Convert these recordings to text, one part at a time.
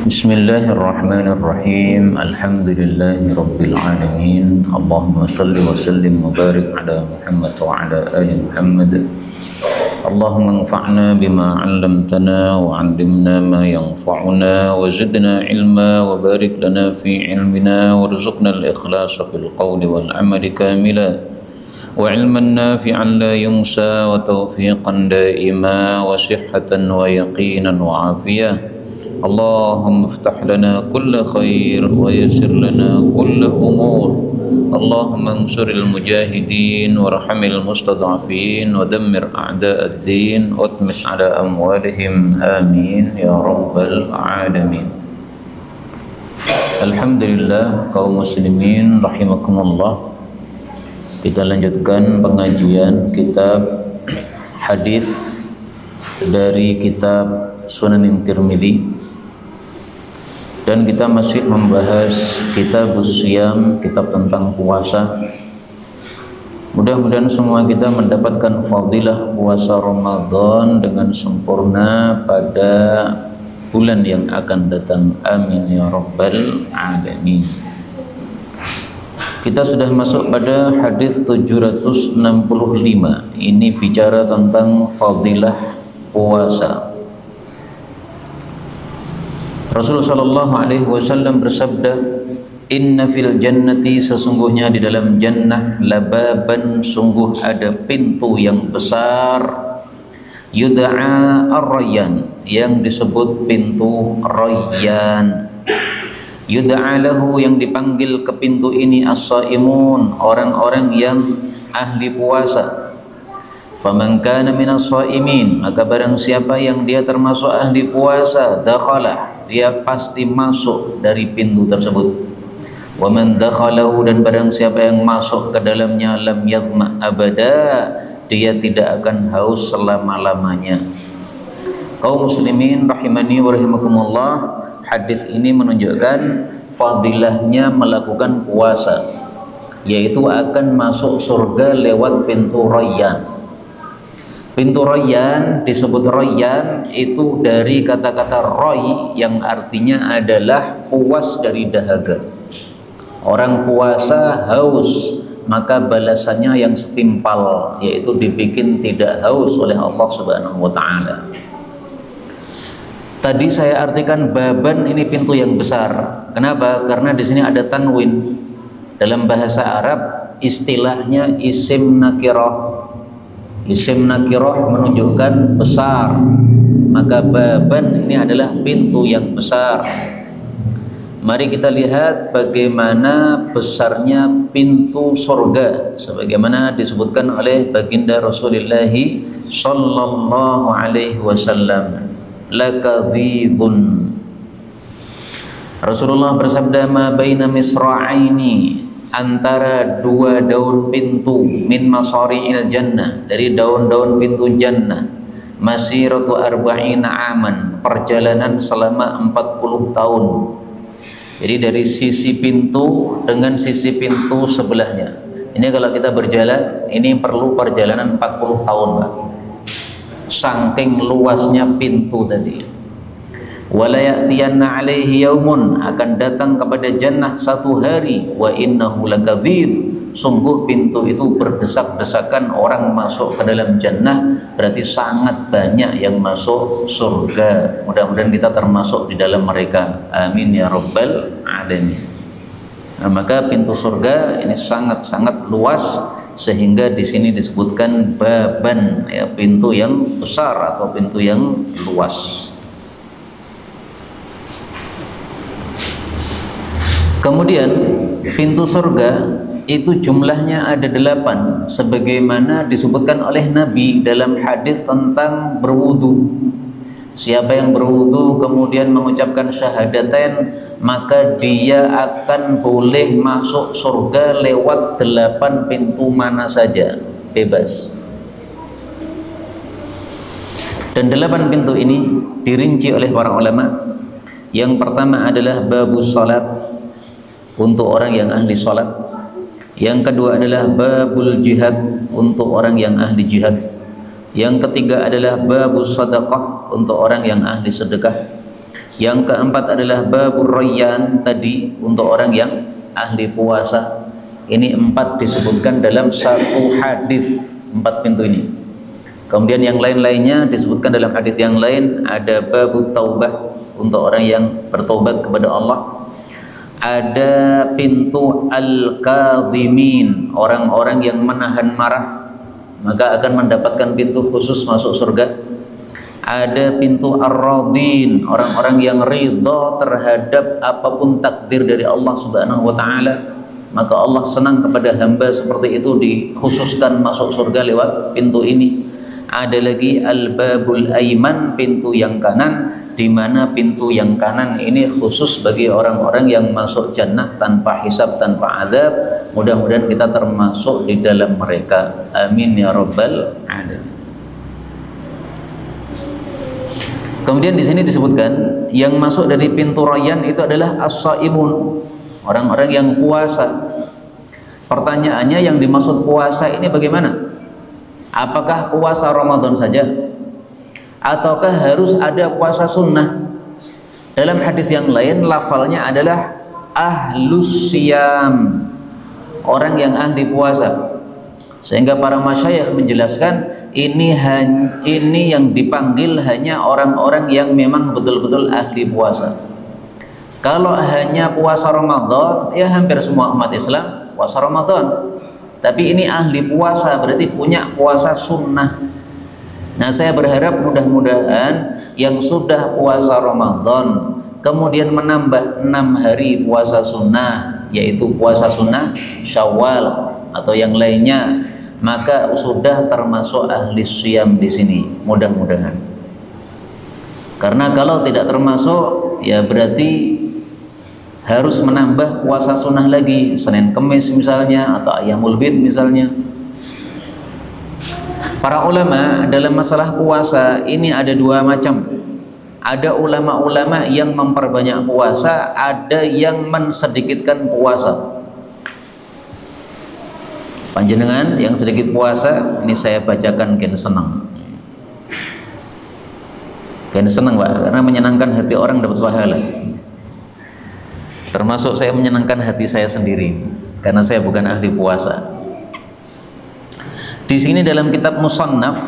Bismillahirrahmanirrahim. Alhamdulillahi rabbil alamin. Allahumma salli wa sallim wa barik ala Muhammad wa ala ali Muhammad. Allahumma anfa'na bima 'allamtana wa 'allimna ma yanfa'una wa zidna ilma wa barik lana fi ilmina warzuqna al-ikhlasa fil qawli wal 'amali kamila wa 'ilman nafi'an la yunsa wa tawfiqan daima wa sihhatan wa yaqinan wa 'afiyah. Allahumma iftah lana kulla khair wa yassir lana kulla umur. Allahumma ansuril mujahidin warhamil mustad'afin wa dammir a'da'ad din wa atmis ala amwalihim amin ya rabbal alamin. Alhamdulillah kaum muslimin rahimakumullah. Kita lanjutkan pengajian kitab hadis dari kitab Sunan Tirmidzi. Dan kita masih membahas kitab Siyam, kitab tentang puasa. Mudah-mudahan semua kita mendapatkan fadilah puasa Ramadan dengan sempurna pada bulan yang akan datang. Amin ya rabbal alamin. Kita sudah masuk pada hadis 765. Ini bicara tentang fadilah puasa. Rasulullah sallallahu alaihi wasallam bersabda, "Inna fil jannati, sesungguhnya di dalam jannah, lababan, sungguh ada pintu yang besar, yud'a ar-rayyan, yang disebut pintu Rayyan. Yud'a lahu, yang dipanggil ke pintu ini as-shaimun, orang-orang yang ahli puasa. Faman kana minas shaimin, maka barang siapa yang dia termasuk ahli puasa, dakhalah, dia pasti masuk dari pintu tersebut. Wa man dakhalahu, dan barang siapa yang masuk ke dalamnya, lam yadhma abada, dia tidak akan haus selama-lamanya. Kaum muslimin rahimani wa rahimakumullah, hadis ini menunjukkan fadilahnya melakukan puasa, yaitu akan masuk surga lewat pintu Rayyan. Pintu Rayyan disebut Rayyan itu dari kata-kata roy yang artinya adalah puas dari dahaga. Orang puasa haus, maka balasannya yang setimpal, yaitu dibikin tidak haus oleh Allah Subhanahu wa taala. Tadi saya artikan baban ini pintu yang besar. Kenapa? Karena di sini ada tanwin. Dalam bahasa Arab istilahnya isim nakirah. Isim nakirah menunjukkan besar, maka baban ini adalah pintu yang besar. Mari kita lihat bagaimana besarnya pintu surga, sebagaimana disebutkan oleh baginda Rasulullah sallallahu alaihi wasallam, lakadhidun. Rasulullah bersabda, ma baina misra'aini, antara dua daun pintu, min masari'il jannah, dari daun-daun pintu jannah, masiratu arba'ina aman, perjalanan selama 40 tahun. Jadi dari sisi pintu dengan sisi pintu sebelahnya, ini kalau kita berjalan, ini perlu perjalanan 40 tahun, Pak. Saking luasnya pintu tadi. Wala ya'tiyanna alaihi yaumun, akan datang kepada jannah satu hari, wa innahu lakadzib, sungguh pintu itu berdesak-desakan orang masuk ke dalam jannah, berarti sangat banyak yang masuk surga. Mudah-mudahan kita termasuk di dalam mereka. Amin ya rabbal alamin. Nah, maka pintu surga ini sangat-sangat luas, sehingga di sini disebutkan baban, ya, pintu yang besar atau pintu yang luas. Kemudian pintu surga itu jumlahnya ada 8, sebagaimana disebutkan oleh Nabi dalam hadis tentang berwudu. Siapa yang berwudu kemudian mengucapkan syahadatain, maka dia akan boleh masuk surga lewat 8 pintu mana saja, bebas. Dan 8 pintu ini dirinci oleh para ulama. Yang pertama adalah babus salat, untuk orang yang ahli salat. Yang kedua adalah babul jihad, untuk orang yang ahli jihad. Yang ketiga adalah babus sedekah, untuk orang yang ahli sedekah. Yang keempat adalah babur rayyan, tadi untuk orang yang ahli puasa. Ini 4 disebutkan dalam satu hadis, 4 pintu ini. Kemudian yang lain-lainnya disebutkan dalam hadis yang lain. Ada babut taubah, untuk orang yang bertobat kepada Allah. Ada pintu al-kadhimin, orang-orang yang menahan marah, maka akan mendapatkan pintu khusus masuk surga. Ada pintu ar-radin, orang-orang yang ridha terhadap apapun takdir dari Allah Subhanahu wa taala, maka Allah senang kepada hamba seperti itu, dikhususkan masuk surga lewat pintu ini. Ada lagi al-babul aiman, pintu yang kanan, di mana pintu yang kanan ini khusus bagi orang-orang yang masuk jannah tanpa hisab, tanpa azab. Mudah-mudahan kita termasuk di dalam mereka. Amin ya rabbal alamin. Kemudian di sini disebutkan yang masuk dari pintu rayyan itu adalah as-shaimun, orang-orang yang puasa. Pertanyaannya, yang dimaksud puasa ini bagaimana? Apakah puasa Ramadan saja? Ataukah harus ada puasa sunnah? Dalam hadis yang lain lafalnya adalah ahlus siyam, orang yang ahli puasa. Sehingga para masyayikh menjelaskan ini yang dipanggil hanya orang-orang yang memang betul-betul ahli puasa. Kalau hanya puasa Ramadan, ya hampir semua umat Islam puasa Ramadan. Tapi ini ahli puasa, berarti punya puasa sunnah. Nah, saya berharap mudah-mudahan yang sudah puasa Ramadan kemudian menambah 6 hari puasa sunnah, yaitu puasa sunnah Syawal atau yang lainnya, maka sudah termasuk ahli siyam di sini, mudah-mudahan. Karena kalau tidak termasuk, ya berarti harus menambah puasa sunnah lagi, Senin Kemis misalnya, atau Ayyamul Bid misalnya. Para ulama dalam masalah puasa ini ada 2 macam. Ada ulama-ulama yang memperbanyak puasa, ada yang mensedikitkan puasa. Panjenengan yang sedikit puasa, ini saya bacakan ken senang. Ken senang, Pak, karena menyenangkan hati orang dapat pahala. Termasuk saya menyenangkan hati saya sendiri, karena saya bukan ahli puasa. Di sini dalam kitab Musannaf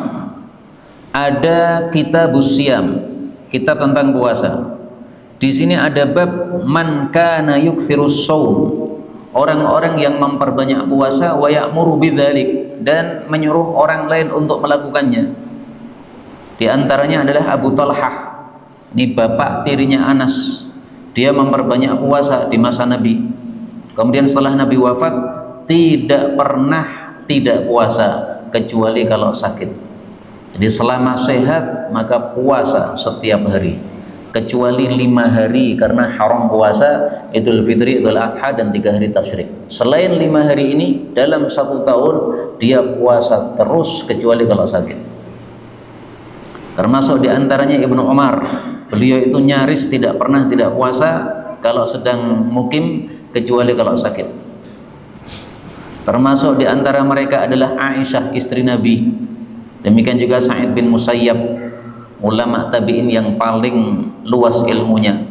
ada kitabus siyam, kitab tentang puasa. Di sini ada bab man kana yukthirus shaum, orang-orang yang memperbanyak puasa, wa ya'muru bidzalik, dan menyuruh orang lain untuk melakukannya. Di antaranya adalah Abu Talhah, ini bapak tirinya Anas. Dia memperbanyak puasa di masa Nabi. Kemudian setelah Nabi wafat tidak pernah tidak puasa kecuali kalau sakit. Jadi selama sehat maka puasa setiap hari, kecuali 5 hari karena haram puasa, Idul Fitri, Idul Adha, dan 3 hari tasyrik. Selain 5 hari ini dalam 1 tahun dia puasa terus kecuali kalau sakit. Termasuk diantaranya Ibnu Umar, beliau itu nyaris tidak pernah tidak puasa kalau sedang mukim kecuali kalau sakit. Termasuk diantara mereka adalah Aisyah istri Nabi, demikian juga Sa'id bin Musayyab, ulama tabi'in yang paling luas ilmunya.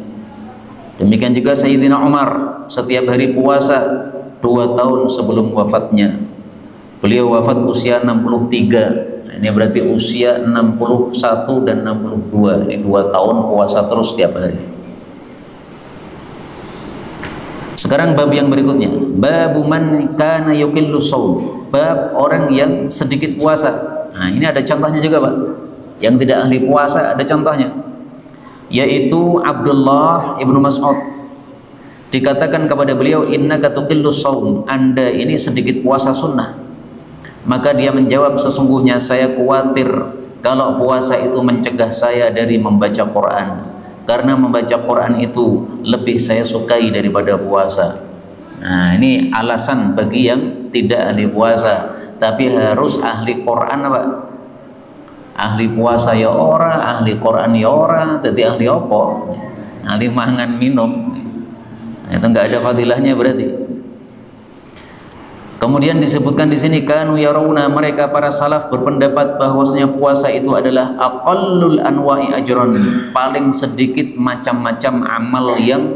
Demikian juga Sayyidina Umar setiap hari puasa 2 tahun sebelum wafatnya. Beliau wafat usia 63. Ini berarti usia 61 dan 62. Ini 2 tahun puasa terus setiap hari. Sekarang bab yang berikutnya, babu man kana yuqillu shaum, bab orang yang sedikit puasa. Nah, ini ada contohnya juga, Pak. Yang tidak ahli puasa ada contohnya, yaitu Abdullah ibnu Mas'ud. Dikatakan kepada beliau, innaka tuqillu shaum, Anda ini sedikit puasa sunnah. Maka dia menjawab, sesungguhnya saya khawatir kalau puasa itu mencegah saya dari membaca Quran, karena membaca Quran itu lebih saya sukai daripada puasa. Nah, ini alasan bagi yang tidak ahli puasa, tapi harus ahli Quran, Pak. Ahli puasa ya ora, ahli Quran ya ora, jadi ahli apa? Ahli mangan minum. Nah, itu enggak ada fadilahnya berarti. Kemudian disebutkan di sini kanu yarawna, mereka para salaf berpendapat bahwasanya puasa itu adalah aqallul anwa'i ajron, paling sedikit macam-macam amal yang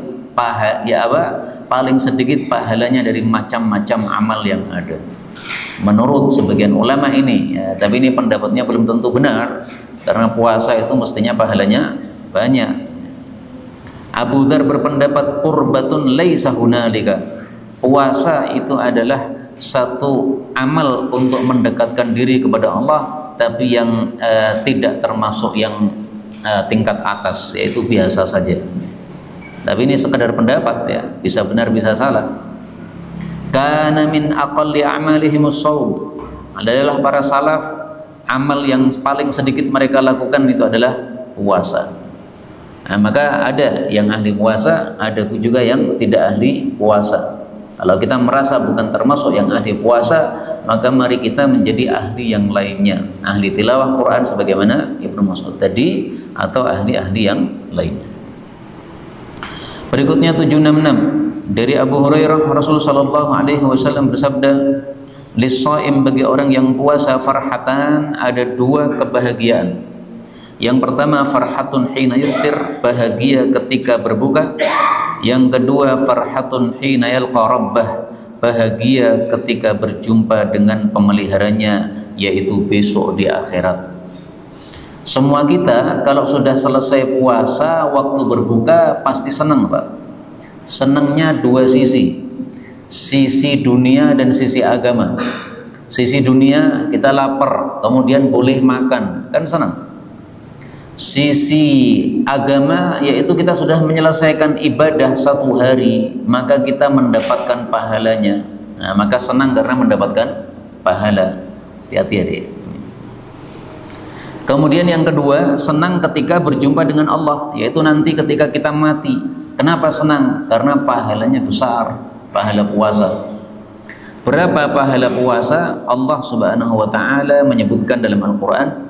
paling sedikit pahalanya dari macam-macam amal yang ada. Menurut sebagian ulama ini, ya, tapi ini pendapatnya belum tentu benar karena puasa itu mestinya pahalanya banyak. Abu Dzar berpendapat qurbatun laisa hunalika, puasa itu adalah satu amal untuk mendekatkan diri kepada Allah, tapi yang tidak termasuk yang tingkat atas, yaitu biasa saja. Tapi ini sekedar pendapat ya, bisa benar bisa salah. Kana min aqalli a'malihimus shaum, adalah para salaf amal yang paling sedikit mereka lakukan itu adalah puasa. Nah, maka ada yang ahli puasa, ada juga yang tidak ahli puasa. Kalau kita merasa bukan termasuk yang ahli puasa, maka mari kita menjadi ahli yang lainnya, ahli tilawah Quran sebagaimana Ibnu Mas'ud tadi, atau ahli-ahli yang lainnya. Berikutnya 766 dari Abu Hurairah, Rasulullah sallallahu alaihi wasallam bersabda, lis-shaim, bagi orang yang puasa, farhatan, ada dua kebahagiaan. Yang pertama farhatun hina yuftir, bahagia ketika berbuka. Yang kedua farhatun hina yalqa rabbah, bahagia ketika berjumpa dengan pemeliharanya, yaitu besok di akhirat. Semua kita kalau sudah selesai puasa, waktu berbuka pasti senang, Pak. Senangnya dua sisi, sisi dunia dan sisi agama. Sisi dunia, kita lapar, kemudian boleh makan, kan senang. Sisi agama, yaitu kita sudah menyelesaikan ibadah satu hari, maka kita mendapatkan pahalanya. Nah, maka senang karena mendapatkan pahala. Hati-hati adik. Kemudian yang kedua, senang ketika berjumpa dengan Allah, yaitu nanti ketika kita mati. Kenapa senang? Karena pahalanya besar, pahala puasa. Berapa pahala puasa? Allah Subhanahu wa taala menyebutkan dalam Al-Qur'an,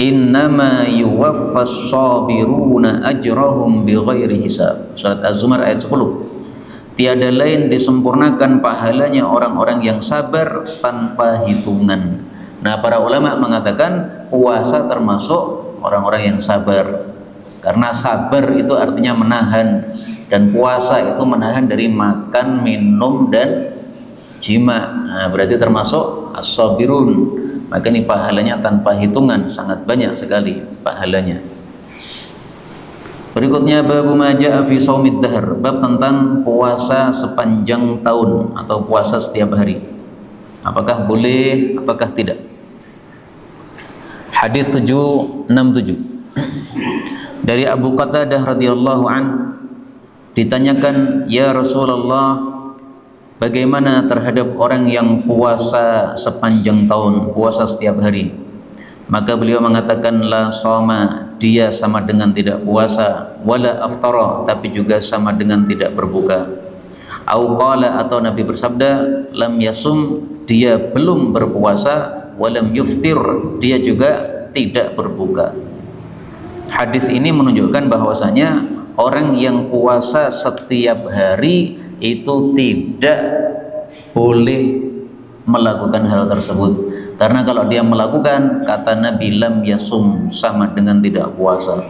innama yuwaffas sabiruna ajrahum bighairi hisab. Surat Az-Zumar ayat 10. Tiada lain disempurnakan pahalanya orang-orang yang sabar tanpa hitungan. Nah, para ulama mengatakan puasa termasuk orang-orang yang sabar, karena sabar itu artinya menahan, dan puasa itu menahan dari makan, minum, dan jima. Nah, berarti termasuk as-sabirun. Maka ini pahalanya tanpa hitungan, sangat banyak sekali pahalanya. Berikutnya bab ma jaa fi shaumid dahr, bab tentang puasa sepanjang tahun atau puasa setiap hari. Apakah boleh ataukah tidak? Hadis 767 dari Abu Qatadah radhiyallahu an, ditanyakan, ya Rasulullah, bagaimana terhadap orang yang puasa sepanjang tahun, puasa setiap hari? Maka beliau mengatakan, la shoma, dia sama dengan tidak puasa, wala aftara, tapi juga sama dengan tidak berbuka. Au qala, atau Nabi bersabda, lam yasum, dia belum berpuasa, walam yuftir, dia juga tidak berbuka. Hadis ini menunjukkan bahwasanya orang yang puasa setiap hari itu tidak boleh melakukan hal tersebut, karena kalau dia melakukan, kata Nabi, lam yasum, sama dengan tidak puasa.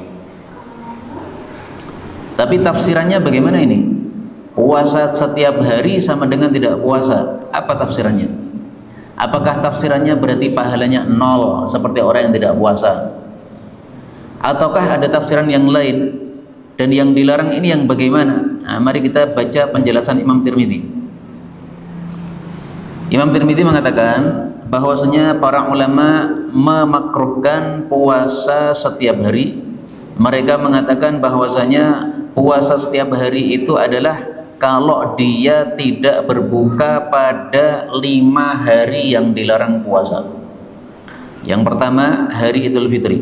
Tapi tafsirannya bagaimana ini? Puasa setiap hari sama dengan tidak puasa, apa tafsirannya? Apakah tafsirannya berarti pahalanya 0 seperti orang yang tidak puasa? Ataukah ada tafsiran yang lain? Dan yang dilarang ini yang bagaimana? Nah, mari kita baca penjelasan Imam Tirmidzi. Imam Tirmidzi mengatakan bahwasanya para ulama memakruhkan puasa setiap hari. Mereka mengatakan bahwasanya puasa setiap hari itu adalah kalau dia tidak berbuka pada 5 hari yang dilarang puasa. Yang pertama hari Idul Fitri,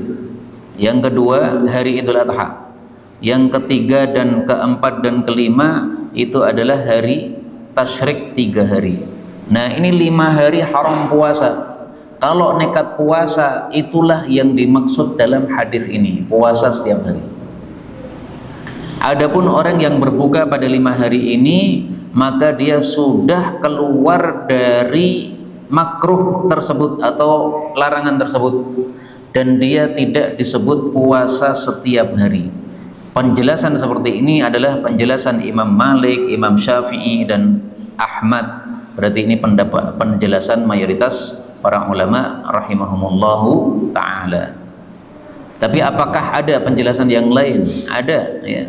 yang kedua hari Idul Adha, yang ketiga dan keempat dan kelima itu adalah hari tasyrik 3 hari. Nah, ini 5 hari haram puasa. Kalau nekat puasa, itulah yang dimaksud dalam hadis ini, puasa setiap hari. Adapun orang yang berbuka pada 5 hari ini, maka dia sudah keluar dari makruh tersebut atau larangan tersebut, dan dia tidak disebut puasa setiap hari. Penjelasan seperti ini adalah penjelasan Imam Malik, Imam Syafi'i, dan Ahmad. Berarti ini penjelasan mayoritas para ulama rahimahumullahu ta'ala. Tapi apakah ada penjelasan yang lain? Ada, ya.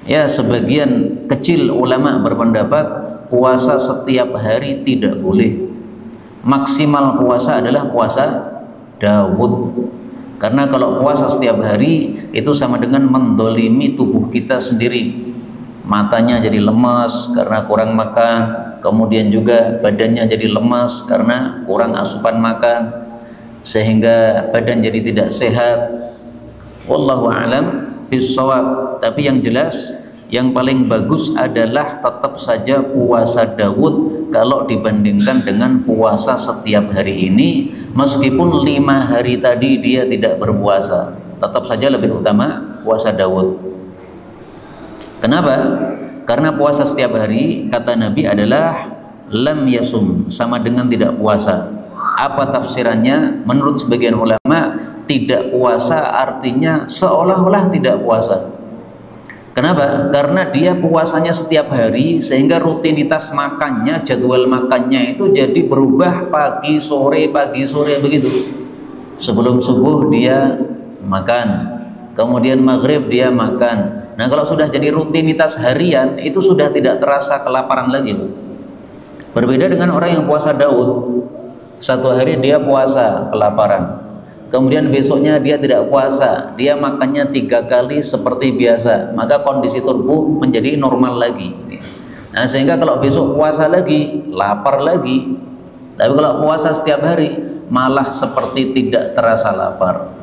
Ya, sebagian kecil ulama berpendapat puasa setiap hari tidak boleh. Maksimal puasa adalah puasa Daud. Karena kalau puasa setiap hari itu sama dengan mendolimi tubuh kita sendiri. Matanya jadi lemas karena kurang makan, kemudian juga badannya jadi lemas karena kurang asupan makan, sehingga badan jadi tidak sehat. Wallahu a'lam bishawab. Tapi yang jelas, yang paling bagus adalah tetap saja puasa Daud kalau dibandingkan dengan puasa setiap hari ini. Meskipun 5 hari tadi dia tidak berpuasa, tetap saja lebih utama puasa Daud. Kenapa? Karena puasa setiap hari, kata Nabi, adalah lam yasum, sama dengan tidak puasa. Apa tafsirannya? Menurut sebagian ulama, tidak puasa artinya seolah-olah tidak puasa. Kenapa? Karena dia puasanya setiap hari, sehingga rutinitas makannya, jadwal makannya itu jadi berubah pagi sore begitu. Sebelum subuh dia makan, kemudian maghrib dia makan. Nah, kalau sudah jadi rutinitas harian, itu sudah tidak terasa kelaparan lagi. Berbeda dengan orang yang puasa Daud. Satu hari dia puasa kelaparan, kemudian besoknya dia tidak puasa, dia makannya 3 kali seperti biasa, maka kondisi tubuh menjadi normal lagi. Nah, sehingga kalau besok puasa lagi, lapar lagi. Tapi kalau puasa setiap hari, malah seperti tidak terasa lapar.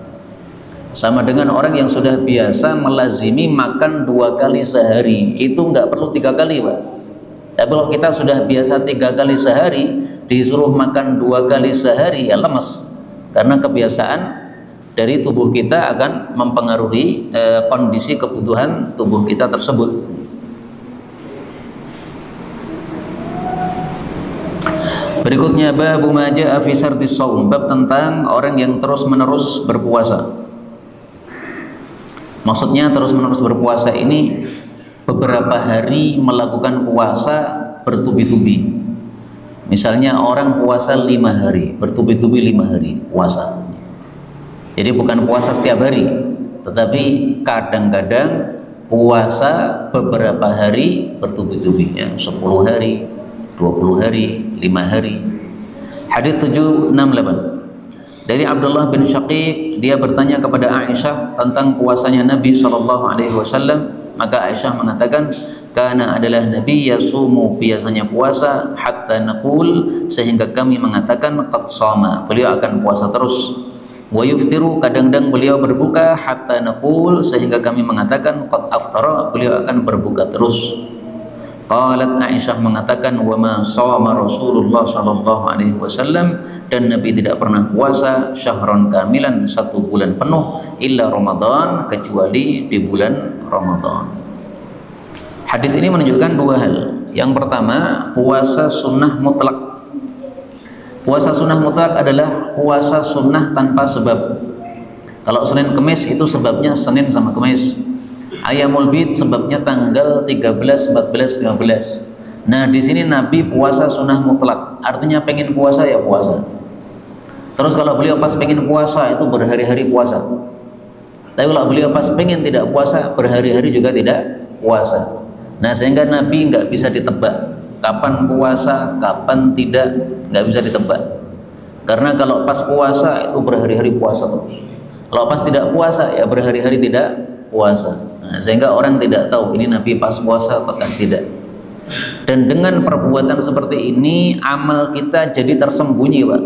Sama dengan orang yang sudah biasa melazimi makan 2 kali sehari, itu nggak perlu 3 kali, Pak. Tapi kalau kita sudah biasa 3 kali sehari, disuruh makan 2 kali sehari, ya lemes. Karena kebiasaan dari tubuh kita akan mempengaruhi kondisi kebutuhan tubuh kita tersebut. Berikutnya babu ma jaa fi sardis shaum, bab tentang orang yang terus-menerus berpuasa. Maksudnya terus-menerus berpuasa ini beberapa hari melakukan puasa bertubi-tubi. Misalnya orang puasa 5 hari, bertubi-tubi 5 hari puasa. Jadi bukan puasa setiap hari, tetapi kadang-kadang puasa beberapa hari bertubi-tubi, ya, 10 hari, 20 hari, 5 hari. Hadis 768. Dari Abdullah bin Syaqiq, dia bertanya kepada Aisyah tentang puasanya Nabi SAW. Maka Aisyah mengatakan, karena adalah Nabi yasumu, biasanya puasa, hatta naqul, sehingga kami mengatakan qad shama, beliau akan puasa terus. Wa yuftiru, kadang-kadang beliau berbuka, hatta naqul, sehingga kami mengatakan qad aftara, beliau akan berbuka terus. Qalat, Aisyah mengatakan, wa ma shama Rasulullah sallallahu alaihi wasallam, dan Nabi tidak pernah puasa syahron kamilan, 1 bulan penuh, illa Ramadan, kecuali di bulan Ramadan. Hadis ini menunjukkan 2 hal. Yang pertama, puasa sunnah mutlak. Puasa sunnah mutlak adalah puasa sunnah tanpa sebab. Kalau Senin Kemis itu sebabnya Senin sama Kemis. Ayamul Bid sebabnya tanggal 13, 14, 15. Nah, di sini Nabi puasa sunnah mutlak. Artinya pengen puasa ya puasa. Terus kalau beliau pas pengen puasa itu berhari-hari puasa. Tapi kalau beliau pas pengen tidak puasa, berhari-hari juga tidak puasa. Nah, sehingga Nabi nggak bisa ditebak kapan puasa, kapan tidak, nggak bisa ditebak. Karena kalau pas puasa itu berhari-hari puasa terus. Kalau pas tidak puasa ya berhari-hari tidak puasa. Nah, sehingga orang tidak tahu ini Nabi pas puasa atau tidak. Dan dengan perbuatan seperti ini amal kita jadi tersembunyi, Pak.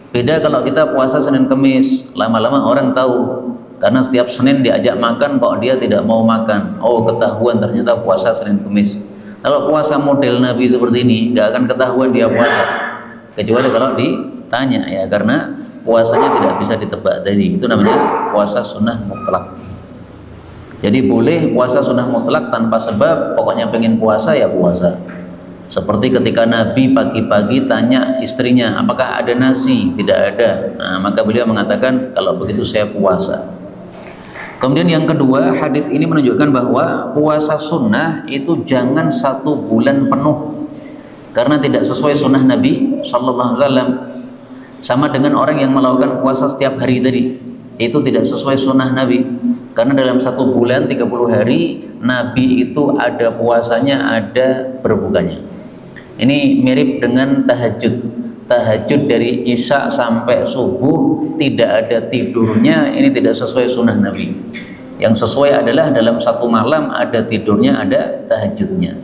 Beda kalau kita puasa Senin Kemis, lama-lama orang tahu. Karena setiap Senin diajak makan kok dia tidak mau makan. Oh, ketahuan ternyata puasa Senin Kemis. Kalau puasa model Nabi seperti ini nggak akan ketahuan dia puasa. Kecuali kalau ditanya, ya, karena puasanya tidak bisa ditebak tadi. Itu namanya puasa sunnah mutlak. Jadi boleh puasa sunnah mutlak tanpa sebab, pokoknya pengen puasa ya puasa. Seperti ketika Nabi pagi-pagi tanya istrinya, apakah ada nasi? Tidak ada. Nah, maka beliau mengatakan, kalau begitu saya puasa. Kemudian yang kedua, hadis ini menunjukkan bahwa puasa sunnah itu jangan 1 bulan penuh, karena tidak sesuai sunnah Nabi Sallallahu Alaihi Wasallam. Sama dengan orang yang melakukan puasa setiap hari tadi, itu tidak sesuai sunnah Nabi. Karena dalam 1 bulan 30 hari Nabi itu ada puasanya, ada berbukanya. Ini mirip dengan tahajud. Tahajud dari Isya sampai subuh tidak ada tidurnya, ini tidak sesuai sunnah Nabi. Yang sesuai adalah dalam 1 malam ada tidurnya, ada tahajudnya.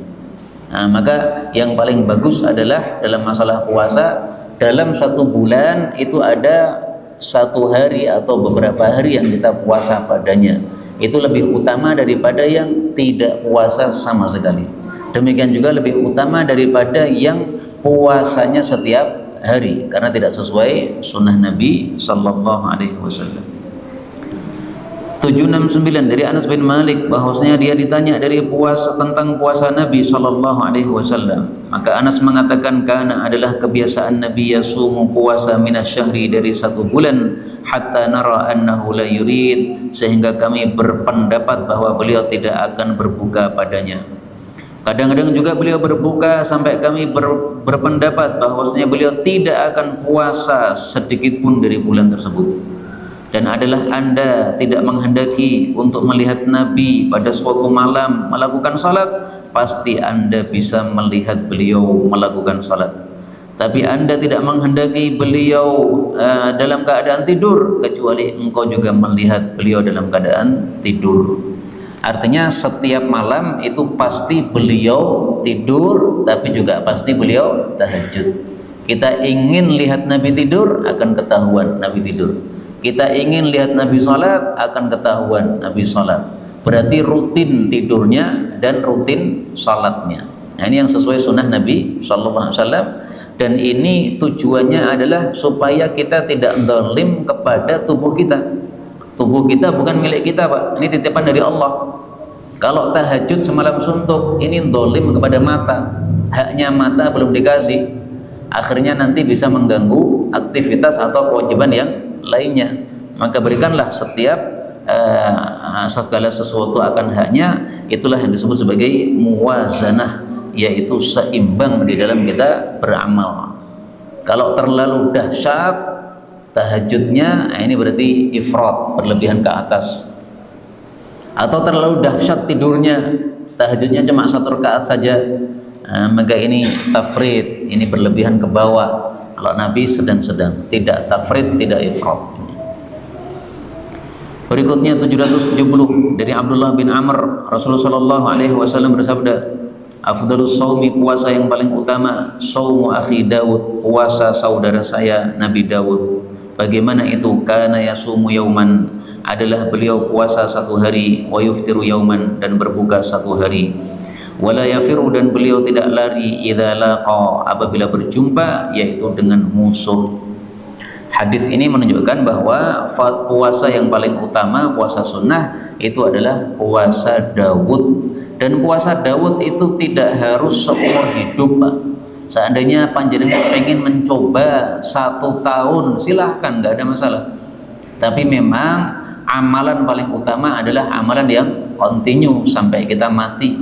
Nah, maka yang paling bagus adalah dalam masalah puasa, dalam 1 bulan itu ada 1 hari atau beberapa hari yang kita puasa padanya. Itu lebih utama daripada yang tidak puasa sama sekali. Demikian juga lebih utama daripada yang puasanya setiap hari, karena tidak sesuai sunnah Nabi Sallallahu Alaihi Wasallam. 769 dari Anas bin Malik bahwasanya dia ditanya dari puasa, tentang puasa Nabi Sallallahu Alaihi Wasallam. Maka Anas mengatakan, karena adalah kebiasaan Nabi yasumu puasa minasyahri dari 1 bulan, hatta nara annahu la yurid, sehingga kami berpendapat bahwa beliau tidak akan berbuka padanya. Kadang-kadang juga beliau berbuka sampai kami berpendapat bahwasanya beliau tidak akan puasa sedikit pun dari bulan tersebut. Dan adalah Anda tidak menghendaki untuk melihat Nabi pada suatu malam melakukan salat, pasti Anda bisa melihat beliau melakukan salat. Tapi Anda tidak menghendaki beliau dalam keadaan tidur, kecuali engkau juga melihat beliau dalam keadaan tidur. Artinya setiap malam itu pasti beliau tidur, tapi juga pasti beliau tahajud. Kita ingin lihat Nabi tidur, akan ketahuan Nabi tidur. Kita ingin lihat Nabi salat, akan ketahuan Nabi salat. Berarti rutin tidurnya dan rutin salatnya. Nah, ini yang sesuai sunnah Nabi Sallallahu Alaihi Wasallam. Dan ini tujuannya adalah supaya kita tidak zalim kepada tubuh kita. Tubuh kita bukan milik kita, Pak. Ini titipan dari Allah. Kalau tahajud semalam suntuk, ini zalim kepada mata. Haknya mata belum dikasih. Akhirnya nanti bisa mengganggu aktivitas atau kewajiban yang lainnya. Maka berikanlah setiap segala sesuatu akan haknya. Itulah yang disebut sebagai muwazanah, yaitu seimbang di dalam kita beramal. Kalau terlalu dahsyat tahajudnya, ini berarti ifrat, berlebihan ke atas. Atau terlalu dahsyat tidurnya, tahajudnya cuma 1 rakaat saja, maka ini tafrid, ini berlebihan ke bawah. Kalau Nabi sedang-sedang, tidak tafrid, tidak ifrat. Berikutnya 770 dari Abdullah bin Amr, Rasulullah Shallallahu Alaihi Wasallam bersabda, afdalus shaumi, puasa yang paling utama, shaumu akhi Daud, puasa saudara saya Nabi Daud. Bagaimana itu? Kana yasumu yauman, adalah beliau puasa 1 hari, wa yuftiru yauman, dan berbuka 1 hari. Wala yafiru, dan beliau tidak lari, idza laqa, apabila berjumpa, yaitu dengan musuh. Hadis ini menunjukkan bahwa puasa yang paling utama, puasa sunnah, itu adalah puasa Daud. Dan puasa Daud itu tidak harus seumur hidup, Pak. Seandainya panjenengan pengen mencoba 1 tahun, silahkan, nggak ada masalah. Tapi memang amalan paling utama adalah amalan yang kontinu sampai kita mati.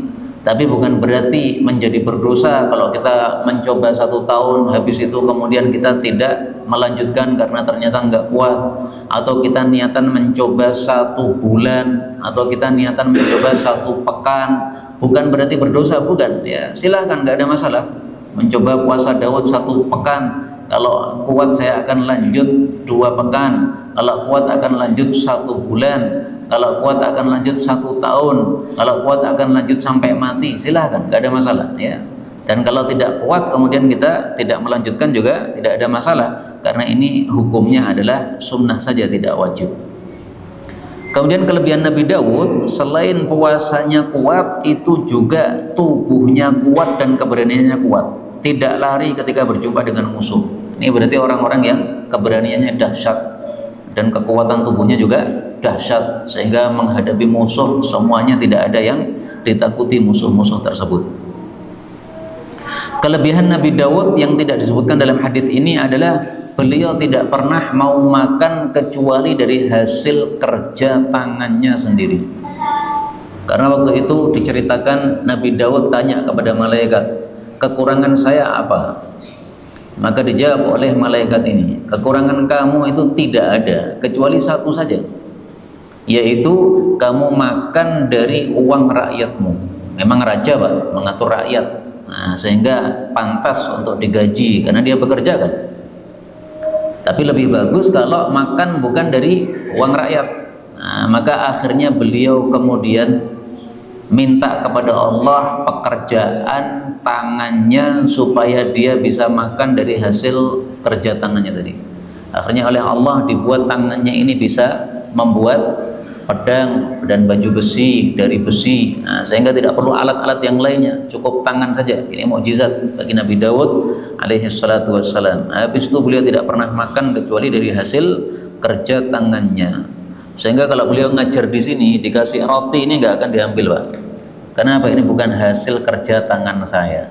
Tapi bukan berarti menjadi berdosa kalau kita mencoba 1 tahun, habis itu kemudian kita tidak melanjutkan karena ternyata nggak kuat. Atau kita niatan mencoba 1 bulan, atau kita niatan mencoba 1 pekan, bukan berarti berdosa, bukan. Ya silahkan, nggak ada masalah. Mencoba puasa Daud 1 pekan, kalau kuat saya akan lanjut 2 pekan, kalau kuat akan lanjut 1 bulan, kalau kuat akan lanjut 1 tahun, kalau kuat akan lanjut sampai mati, silahkan, nggak ada masalah ya. Dan kalau tidak kuat kemudian kita tidak melanjutkan juga tidak ada masalah, karena ini hukumnya adalah sunnah saja, tidak wajib. Kemudian kelebihan Nabi Daud, selain puasanya kuat, itu juga tubuhnya kuat dan keberaniannya kuat, tidak lari ketika berjumpa dengan musuh. Ini berarti orang-orang yang keberaniannya dahsyat dan kekuatan tubuhnya juga dahsyat sehingga menghadapi musuh semuanya tidak ada yang ditakuti musuh-musuh tersebut. Kelebihan Nabi Daud yang tidak disebutkan dalam hadis ini adalah beliau tidak pernah mau makan kecuali dari hasil kerja tangannya sendiri. Karena waktu itu diceritakan Nabi Daud tanya kepada malaikat, kekurangan saya apa? Maka dijawab oleh malaikat ini, kekurangan kamu itu tidak ada kecuali satu saja, yaitu kamu makan dari uang rakyatmu. Memang raja Pak mengatur rakyat, nah, sehingga pantas untuk digaji karena dia bekerja kan. Tapi lebih bagus kalau makan bukan dari uang rakyat. Nah, maka akhirnya beliau kemudian minta kepada Allah pekerjaan tangannya supaya dia bisa makan dari hasil kerja tangannya tadi. Akhirnya oleh Allah dibuat tangannya ini bisa membuat pedang dan baju besi dari besi, nah, sehingga tidak perlu alat-alat yang lainnya, cukup tangan saja. Ini mukjizat bagi Nabi Daud alaihi salatu wassalam. Habis itu beliau tidak pernah makan kecuali dari hasil kerja tangannya. Sehingga kalau beliau ngajar di sini dikasih roti ini nggak akan diambil Pak. Kenapa? Ini bukan hasil kerja tangan saya.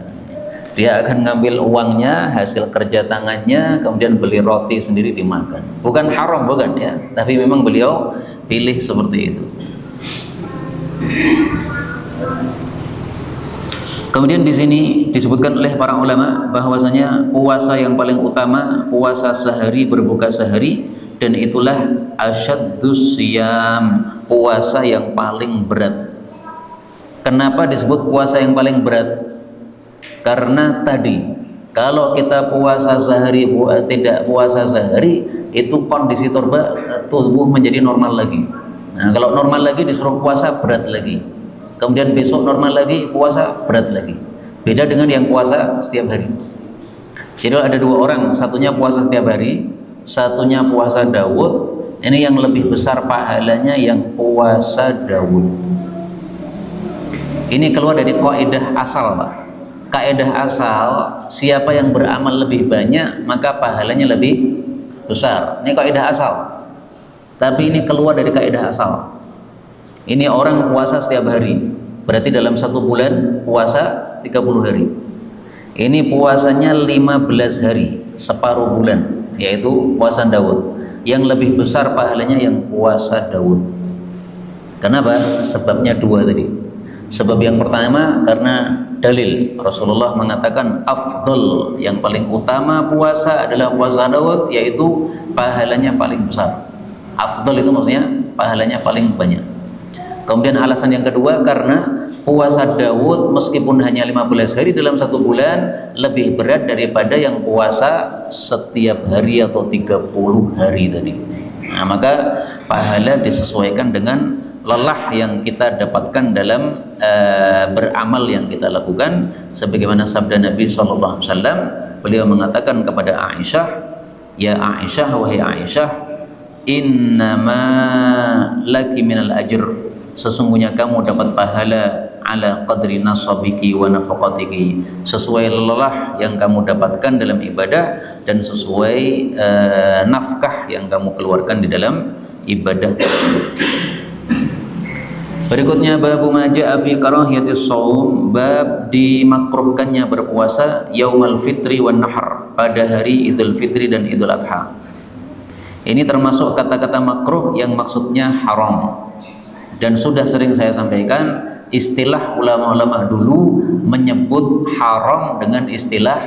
Dia akan ngambil uangnya, hasil kerja tangannya, kemudian beli roti sendiri dimakan. Bukan haram, bukan ya. Tapi memang beliau pilih seperti itu. Kemudian di sini disebutkan oleh para ulama bahwasanya puasa yang paling utama puasa sehari berbuka sehari, dan itulah asyaddus siyam, puasa yang paling berat. Kenapa disebut puasa yang paling berat? Karena tadi kalau kita puasa sehari tidak puasa sehari, itu kondisi tubuh menjadi normal lagi. Nah, kalau normal lagi disuruh puasa berat lagi. Kemudian besok normal lagi puasa berat lagi. Beda dengan yang puasa setiap hari. Jadi ada dua orang, satunya puasa setiap hari, satunya puasa Daud. Ini yang lebih besar pahalanya yang puasa Daud. Ini keluar dari kaidah asal Pak. Kaidah asal, siapa yang beramal lebih banyak maka pahalanya lebih besar. Ini kaidah asal. Tapi ini keluar dari kaidah asal. Ini orang puasa setiap hari, berarti dalam satu bulan puasa 30 hari. Ini puasanya 15 hari, separuh bulan, yaitu puasa Daud. Yang lebih besar pahalanya yang puasa Daud. Kenapa? Sebabnya dua tadi. Sebab yang pertama karena dalil Rasulullah mengatakan afdal, yang paling utama puasa adalah puasa Daud, yaitu pahalanya paling besar. Afdal itu maksudnya pahalanya paling banyak. Kemudian alasan yang kedua karena puasa Daud meskipun hanya 15 hari dalam satu bulan lebih berat daripada yang puasa setiap hari atau 30 hari tadi. Nah, maka pahala disesuaikan dengan lelah yang kita dapatkan dalam beramal yang kita lakukan, sebagaimana sabda Nabi SAW. Beliau mengatakan kepada Aisyah, ya Aisyah, wahai Aisyah, innama laki minal ajr, sesungguhnya kamu dapat pahala ala qadri nasabiki wa nafaqatiki, sesuai lelah yang kamu dapatkan dalam ibadah dan sesuai nafkah yang kamu keluarkan di dalam ibadah tersebut. Berikutnya babu ma jaa fi karahiyatis shaum, bab dimakruhkannya berpuasa yaumal fitri wan nahar, pada hari Idul Fitri dan Idul Adha. Ini termasuk kata-kata makruh yang maksudnya haram. Dan sudah sering saya sampaikan, istilah ulama-ulama dulu menyebut haram dengan istilah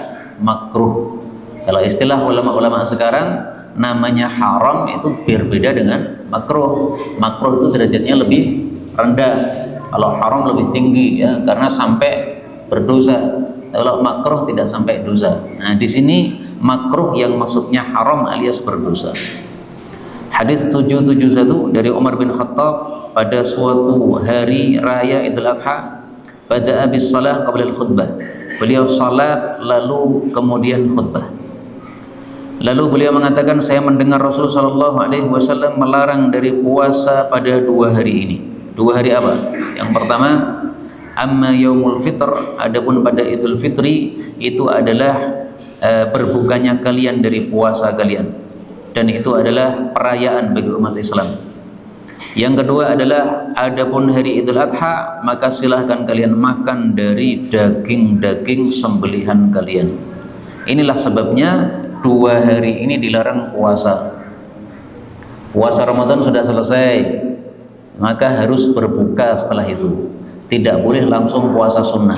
makruh. Kalau istilah ulama-ulama sekarang namanya haram itu berbeda dengan makruh. Makruh itu derajatnya lebih rendah, kalau haram lebih tinggi ya, karena sampai berdosa. Kalau makruh tidak sampai dosa. Nah, di sini makruh yang maksudnya haram alias berdosa. Hadis 771 dari Umar bin Khattab, pada suatu hari raya Idul Adha, pada habis salah qabla al-khutbah, beliau salat lalu kemudian khutbah. Lalu beliau mengatakan, saya mendengar Rasulullah SAW melarang dari puasa pada 2 hari ini. 2 hari apa? Yang pertama, amma yaumul fitr, adapun pada Idul Fitri itu adalah berbukanya kalian dari puasa kalian, dan itu adalah perayaan bagi umat Islam. Yang kedua adalah adapun hari Idul Adha, maka silahkan kalian makan dari daging-daging sembelihan kalian. Inilah sebabnya 2 hari ini dilarang puasa. Puasa Ramadan sudah selesai, maka harus berbuka setelah itu. Tidak boleh langsung puasa sunnah.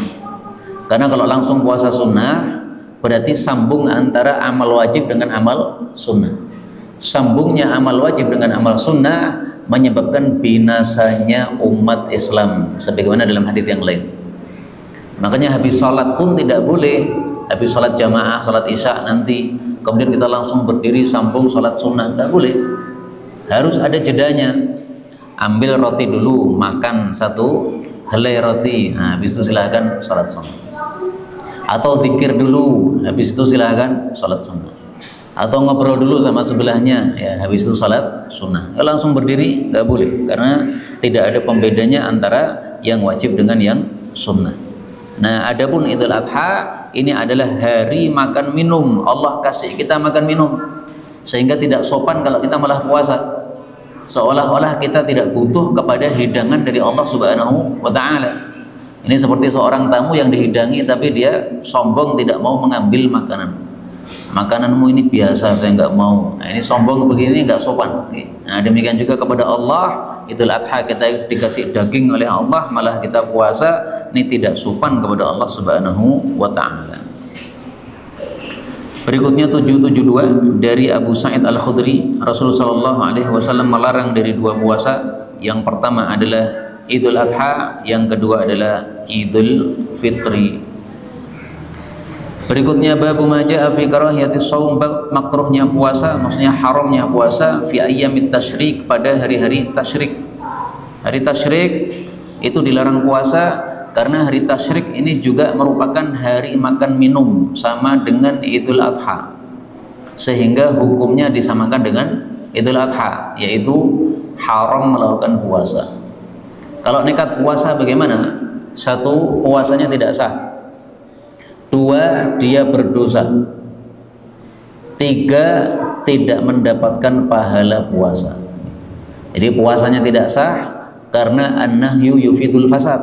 Karena kalau langsung puasa sunnah, berarti sambung antara amal wajib dengan amal sunnah. Sambungnya amal wajib dengan amal sunnah menyebabkan binasanya umat Islam, sebagaimana dalam hadis yang lain. Makanya habis sholat pun tidak boleh, habis sholat jamaah, sholat isya nanti kemudian kita langsung berdiri sambung sholat sunnah, nggak boleh. Harus ada jedanya. Ambil roti dulu, makan 1 helai roti, nah, habis itu silahkan sholat sunnah. Atau zikir dulu, habis itu silahkan sholat sunnah. Atau ngobrol dulu sama sebelahnya, ya habis itu salat sunnah. Nggak langsung berdiri, nggak boleh, karena tidak ada pembedanya antara yang wajib dengan yang sunnah. Nah, adapun Idul Adha ini adalah hari makan minum. Allah kasih kita makan minum, sehingga tidak sopan kalau kita malah puasa. Seolah-olah kita tidak butuh kepada hidangan dari Allah Subhanahu wa Ta'ala. Ini seperti seorang tamu yang dihidangi tapi dia sombong tidak mau mengambil makanan. Makananmu ini biasa, saya nggak mau. Nah, ini sombong begini nggak sopan. Nah, demikian juga kepada Allah, Idul Adha kita dikasih daging oleh Allah, malah kita puasa, ini tidak sopan kepada Allah Subhanahu wa Ta'ala. Berikutnya 772 dari Abu Sa'id Al-Khudri, Rasulullah Shallallahu Alaihi Wasallam melarang dari 2 puasa. Yang pertama adalah Idul Adha, yang kedua adalah Idul Fitri. Berikutnya babu maja'a fi karahiyatis shaum, bab makruhnya puasa, maksudnya haramnya puasa fi ayyamit tasyrik, pada hari-hari tasyrik. Hari tasyrik itu dilarang puasa karena hari tasyrik ini juga merupakan hari makan minum sama dengan Idul Adha, sehingga hukumnya disamakan dengan Idul Adha, yaitu haram melakukan puasa. Kalau nekat puasa bagaimana? 1, puasanya tidak sah. 2, dia berdosa. 3, tidak mendapatkan pahala puasa. Jadi puasanya tidak sah karena an-nahyu yufidul fasad.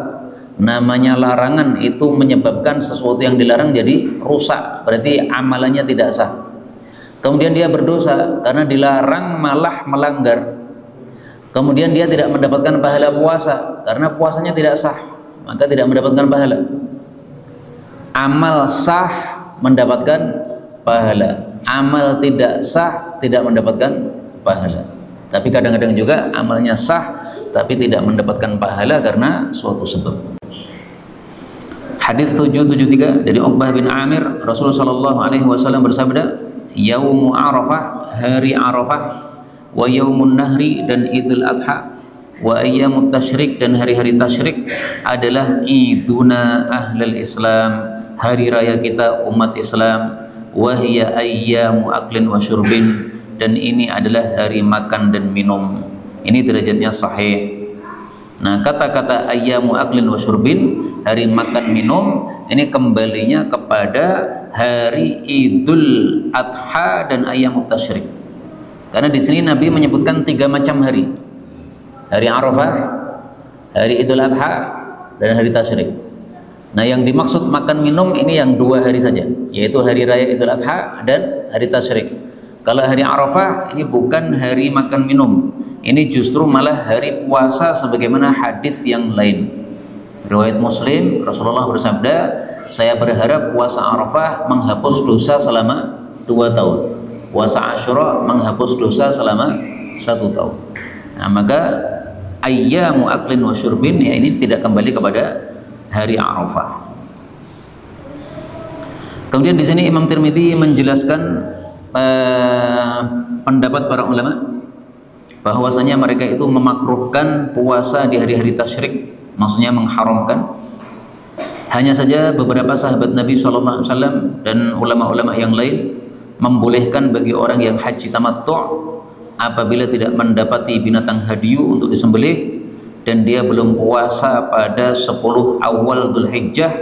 Namanya larangan itu menyebabkan sesuatu yang dilarang jadi rusak, berarti amalannya tidak sah. Kemudian dia berdosa karena dilarang malah melanggar. Kemudian dia tidak mendapatkan pahala puasa karena puasanya tidak sah, maka tidak mendapatkan pahala. Amal sah mendapatkan pahala, amal tidak sah tidak mendapatkan pahala. Tapi kadang-kadang juga amalnya sah tapi tidak mendapatkan pahala karena suatu sebab. Hadis 773 dari Uqbah bin Amir, Rasulullah Shallallahu Alaihi Wasallam bersabda, Yaumu Arafah, hari Arafah, wa Yaumun Nahri, dan Idul Adha, wa ayyamut tasyrik, dan hari-hari tasyrik adalah iduna ahlul Islam, hari raya kita umat Islam, wa hiya ayyamu aklin wa syurbin, dan ini adalah hari makan dan minum. Ini derajatnya sahih. Nah, kata-kata ayyamu aklin wa syurbin, hari makan minum, ini kembalinya kepada hari Idul Adha dan ayyamut tasyrik. Karena di sini Nabi menyebutkan 3 macam hari. Hari Arafah, hari Idul Adha, dan hari tasyrik. Nah, yang dimaksud makan minum ini yang 2 hari saja, yaitu hari raya Idul Adha dan hari tasyrik. Kalau hari Arafah ini bukan hari makan minum, ini justru malah hari puasa sebagaimana hadis yang lain. Riwayat Muslim, Rasulullah bersabda, saya berharap puasa Arafah menghapus dosa selama 2 tahun. Puasa Asyura menghapus dosa selama 1 tahun. Nah, maka ayyamu aklin wa syurbin, ya, ini tidak kembali kepada hari Arafah. Kemudian di sini Imam Tirmidzi menjelaskan pendapat para ulama bahwasanya mereka itu memakruhkan puasa di hari-hari tasyrik, maksudnya mengharamkan. Hanya saja beberapa sahabat Nabi SAW dan ulama-ulama yang lain membolehkan bagi orang yang haji tamattu' apabila tidak mendapati binatang hadiyu untuk disembelih dan dia belum puasa pada 10 awal Dzulhijjah,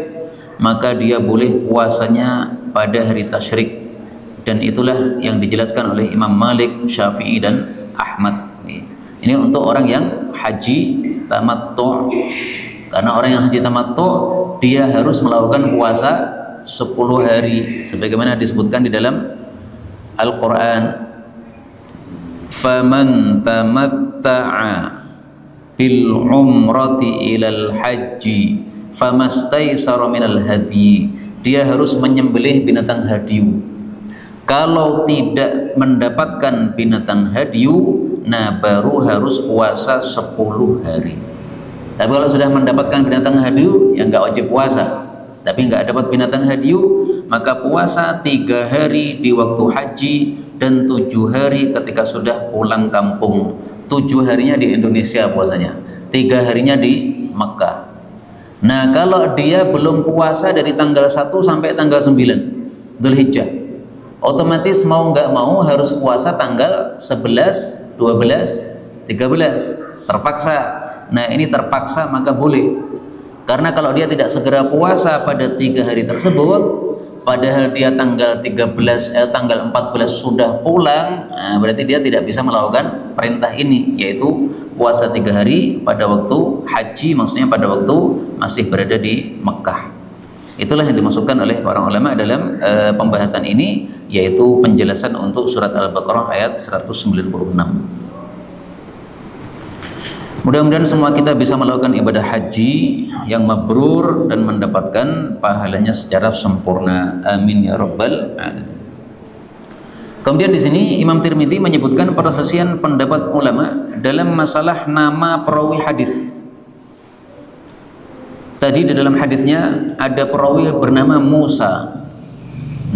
maka dia boleh puasanya pada hari tasyrik. Dan itulah yang dijelaskan oleh Imam Malik, Syafi'i, dan Ahmad. Ini untuk orang yang haji tamattu'. Karena orang yang haji tamattu' dia harus melakukan puasa 10 hari sebagaimana disebutkan di dalam Al-Qur'an. Faman tamatta'a bil umrati ilal haji famastaysara minal hadi. Dia harus menyembelih binatang hadiu. Kalau tidak mendapatkan binatang hadiu, nah baru harus puasa 10 hari. Tapi kalau sudah mendapatkan binatang hadiu, ya nggak wajib puasa. Tapi nggak dapat binatang hadiu, maka puasa 3 hari di waktu haji dan 7 hari ketika sudah pulang kampung. 7 harinya di Indonesia puasanya, 3 harinya di Mekah. Nah kalau dia belum puasa dari tanggal 1 sampai tanggal 9 Dzulhijjah, otomatis mau nggak mau harus puasa tanggal 11, 12, 13, terpaksa. Nah ini terpaksa maka boleh, karena kalau dia tidak segera puasa pada 3 hari tersebut, padahal dia tanggal 14 sudah pulang, nah berarti dia tidak bisa melakukan perintah ini, yaitu puasa 3 hari pada waktu haji, maksudnya pada waktu masih berada di Mekah. Itulah yang dimaksudkan oleh para ulama dalam pembahasan ini, yaitu penjelasan untuk surat Al-Baqarah ayat 196. Mudah-mudahan semua kita bisa melakukan ibadah haji yang mabrur dan mendapatkan pahalanya secara sempurna. Amin ya rabbal alamin. Kemudian di sini Imam Tirmidzi menyebutkan perselisihan pendapat ulama dalam masalah nama perawi hadis. Tadi di dalam hadisnya ada perawi bernama Musa.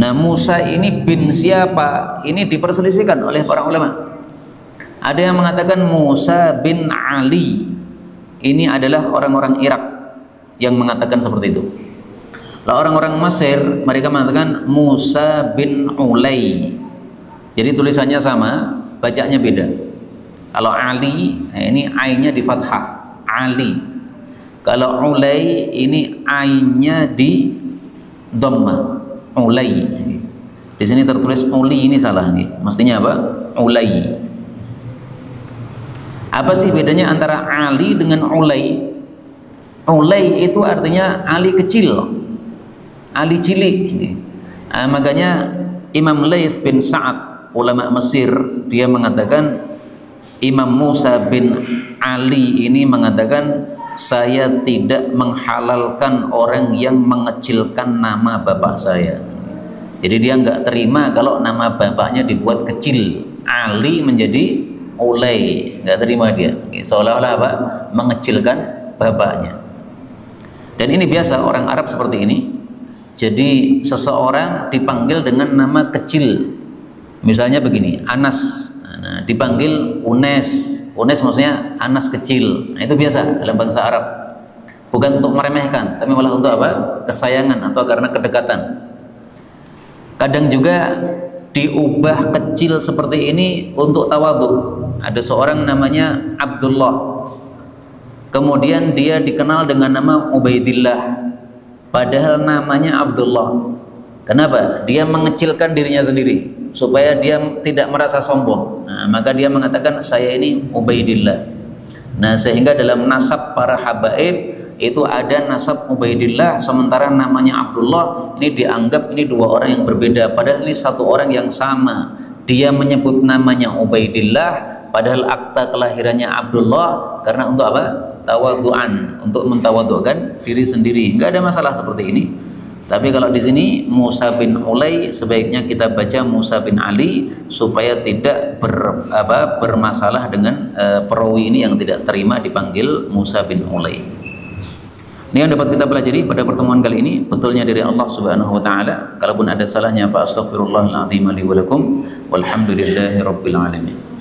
Nah Musa ini bin siapa? Ini diperselisihkan oleh para ulama. Ada yang mengatakan Musa bin Ali. Ini adalah orang-orang Irak yang mengatakan seperti itu. Lalu orang-orang Mesir mereka mengatakan Musa bin Ulay. Jadi tulisannya sama, bacanya beda. Kalau Ali, ini A-nya di fathah, Ali. Kalau Ulay ini A-nya di dhammah, Ulay. Di sini tertulis Uli, ini salah nih. Mestinya apa? Ulay. Apa sih bedanya antara Ali dengan Ulay? Ulay itu artinya Ali kecil, Ali cilik. Makanya Imam Laits bin Sa'ad, ulama Mesir, dia mengatakan Imam Musa bin Ali ini mengatakan, saya tidak menghalalkan orang yang mengecilkan nama bapak saya. Jadi dia nggak terima kalau nama bapaknya dibuat kecil, Ali menjadi Ulay, nggak terima dia, seolah-olah apa? Mengecilkan bapaknya. Dan ini biasa orang Arab seperti ini. Jadi seseorang dipanggil dengan nama kecil, misalnya begini, Anas, nah, dipanggil Unes. Unes maksudnya Anas kecil. Nah, itu biasa dalam bangsa Arab. Bukan untuk meremehkan, tapi malah untuk apa? Kesayangan atau karena kedekatan. Kadang juga diubah kecil seperti ini untuk tawadhu. Ada seorang namanya Abdullah, kemudian dia dikenal dengan nama Ubaidillah, padahal namanya Abdullah. Kenapa? Dia mengecilkan dirinya sendiri supaya dia tidak merasa sombong. Nah, maka dia mengatakan saya ini Ubaidillah. Nah, sehingga dalam nasab para habaib itu ada nasab Ubaidillah, sementara namanya Abdullah. Ini dianggap ini dua orang yang berbeda, padahal ini satu orang yang sama. Dia menyebut namanya Ubaidillah, padahal akta kelahirannya Abdullah, karena untuk apa? Tawadhu'an, untuk mentawadhu'kan diri sendiri. Enggak ada masalah seperti ini. Tapi kalau di sini Musa bin Ulay, sebaiknya kita baca Musa bin Ali supaya tidak bermasalah dengan perawi ini yang tidak terima dipanggil Musa bin Ulay. Ini yang dapat kita pelajari pada pertemuan kali ini, betulnya dari Allah Subhanahu wa taala. Kalaupun ada salahnya fa astaghfirullahal azim li wa lakum walhamdulillahi rabbil alamin.